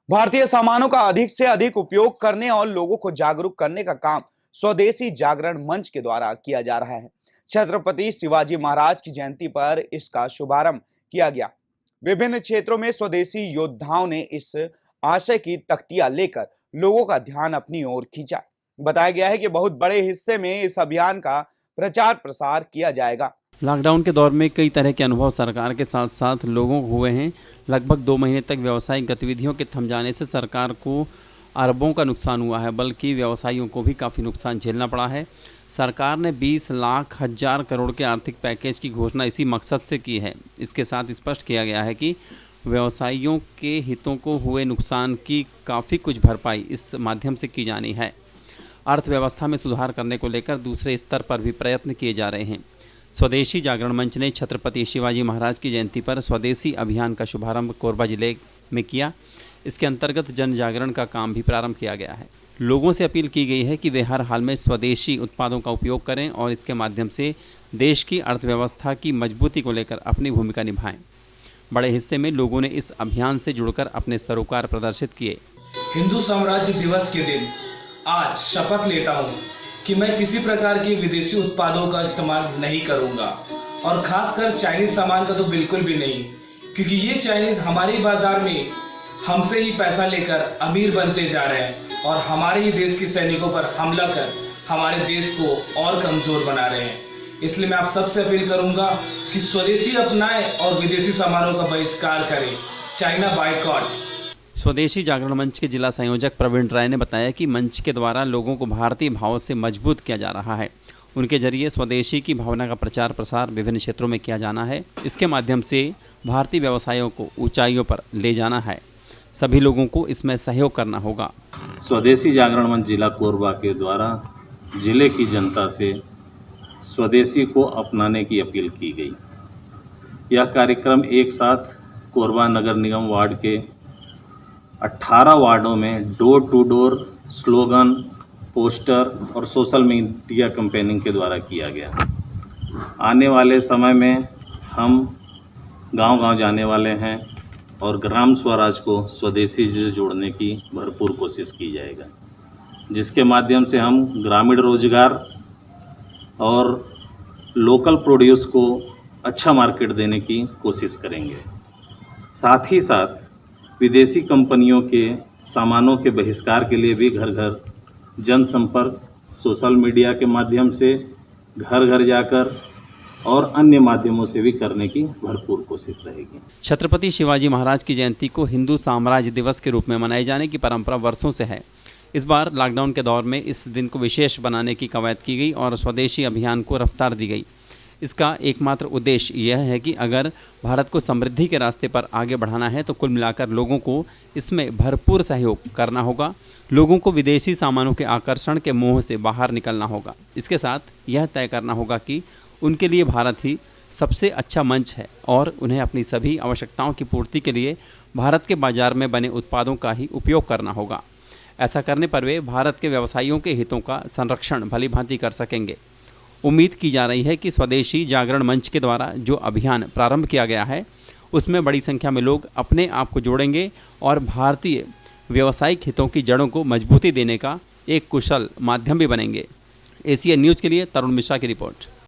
भारतीय सामानों का अधिक से अधिक उपयोग करने और लोगों को जागरूक करने का काम स्वदेशी जागरण मंच के द्वारा किया जा रहा है। छत्रपति शिवाजी महाराज की जयंती पर इसका शुभारंभ किया गया। विभिन्न क्षेत्रों में स्वदेशी योद्धाओं ने इस आशय की तख्तियां लेकर लोगों का ध्यान अपनी ओर खींचा। बताया गया है कि बहुत बड़े हिस्से में इस अभियान का प्रचार प्रसार किया जाएगा। लॉकडाउन के दौर में कई तरह के अनुभव सरकार के साथ साथ लोगों को हुए हैं। लगभग 2 महीने तक व्यावसायिक गतिविधियों के थम जाने से सरकार को अरबों का नुकसान हुआ है, बल्कि व्यवसायियों को भी काफ़ी नुकसान झेलना पड़ा है। सरकार ने 20 लाख हजार करोड़ के आर्थिक पैकेज की घोषणा इसी मकसद से की है। इसके साथ स्पष्ट किया गया है कि व्यवसायियों के हितों को हुए नुकसान की काफ़ी कुछ भरपाई इस माध्यम से की जानी है। अर्थव्यवस्था में सुधार करने को लेकर दूसरे स्तर पर भी प्रयत्न किए जा रहे हैं। स्वदेशी जागरण मंच ने छत्रपति शिवाजी महाराज की जयंती पर स्वदेशी अभियान का शुभारंभ कोरबा जिले में किया। इसके अंतर्गत जन जागरण का काम भी प्रारंभ किया गया है। लोगों से अपील की गई है कि वे हर हाल में स्वदेशी उत्पादों का उपयोग करें और इसके माध्यम से देश की अर्थव्यवस्था की मजबूती को लेकर अपनी भूमिका निभाएं। बड़े हिस्से में लोगों ने इस अभियान से जुड़कर अपने सरोकार प्रदर्शित किए। हिंदू साम्राज्य दिवस के दिन आज शपथ लेता हूँ कि मैं किसी प्रकार के विदेशी उत्पादों का इस्तेमाल नहीं करूंगा, और खासकर चाइनीज सामान का तो बिल्कुल भी नहीं, क्योंकि ये चाइनीज हमारे बाजार में हमसे ही पैसा लेकर अमीर बनते जा रहे हैं और हमारे ही देश के सैनिकों पर हमला कर हमारे देश को और कमजोर बना रहे हैं। इसलिए मैं आप सबसे अपील करूंगा कि स्वदेशी अपनाएं और विदेशी सामानों का बहिष्कार करें। China boycott. स्वदेशी जागरण मंच के जिला संयोजक प्रवीण राय ने बताया कि मंच के द्वारा लोगों को भारतीय भाव से मजबूत किया जा रहा है। उनके जरिए स्वदेशी की भावना का प्रचार प्रसार विभिन्न क्षेत्रों में किया जाना है। इसके माध्यम से भारतीय व्यवसायों को ऊंचाइयों पर ले जाना है। सभी लोगों को इसमें सहयोग करना होगा। स्वदेशी जागरण मंच जिला कोरबा के द्वारा जिले की जनता से स्वदेशी को अपनाने की अपील की गई। यह कार्यक्रम एक साथ कोरबा नगर निगम वार्ड के 18 वार्डों में door to door slogan, poster और सोशल मीडिया कैंपेनिंग के द्वारा किया गया। आने वाले समय में हम गांव-गांव जाने वाले हैं और ग्राम स्वराज को स्वदेशी से जोड़ने की भरपूर कोशिश की जाएगा, जिसके माध्यम से हम ग्रामीण रोजगार और लोकल प्रोड्यूस को अच्छा मार्केट देने की कोशिश करेंगे। साथ ही साथ विदेशी कंपनियों के सामानों के बहिष्कार के लिए भी घर घर जनसंपर्क, सोशल मीडिया के माध्यम से घर घर जाकर और अन्य माध्यमों से भी करने की भरपूर कोशिश रहेगी। छत्रपति शिवाजी महाराज की जयंती को हिंदू साम्राज्य दिवस के रूप में मनाए जाने की परंपरा वर्षों से है। इस बार लॉकडाउन के दौर में इस दिन को विशेष बनाने की कवायद की गई और स्वदेशी अभियान को रफ्तार दी गई। इसका एकमात्र उद्देश्य यह है कि अगर भारत को समृद्धि के रास्ते पर आगे बढ़ाना है तो कुल मिलाकर लोगों को इसमें भरपूर सहयोग करना होगा। लोगों को विदेशी सामानों के आकर्षण के मोह से बाहर निकलना होगा। इसके साथ यह तय करना होगा कि उनके लिए भारत ही सबसे अच्छा मंच है और उन्हें अपनी सभी आवश्यकताओं की पूर्ति के लिए भारत के बाजार में बने उत्पादों का ही उपयोग करना होगा। ऐसा करने पर वे भारत के व्यवसायियों के हितों का संरक्षण भली भांति कर सकेंगे। उम्मीद की जा रही है कि स्वदेशी जागरण मंच के द्वारा जो अभियान प्रारंभ किया गया है उसमें बड़ी संख्या में लोग अपने आप को जोड़ेंगे और भारतीय व्यावसायिक हितों की जड़ों को मजबूती देने का एक कुशल माध्यम भी बनेंगे। एशियन न्यूज़ के लिए तरुण मिश्रा की रिपोर्ट।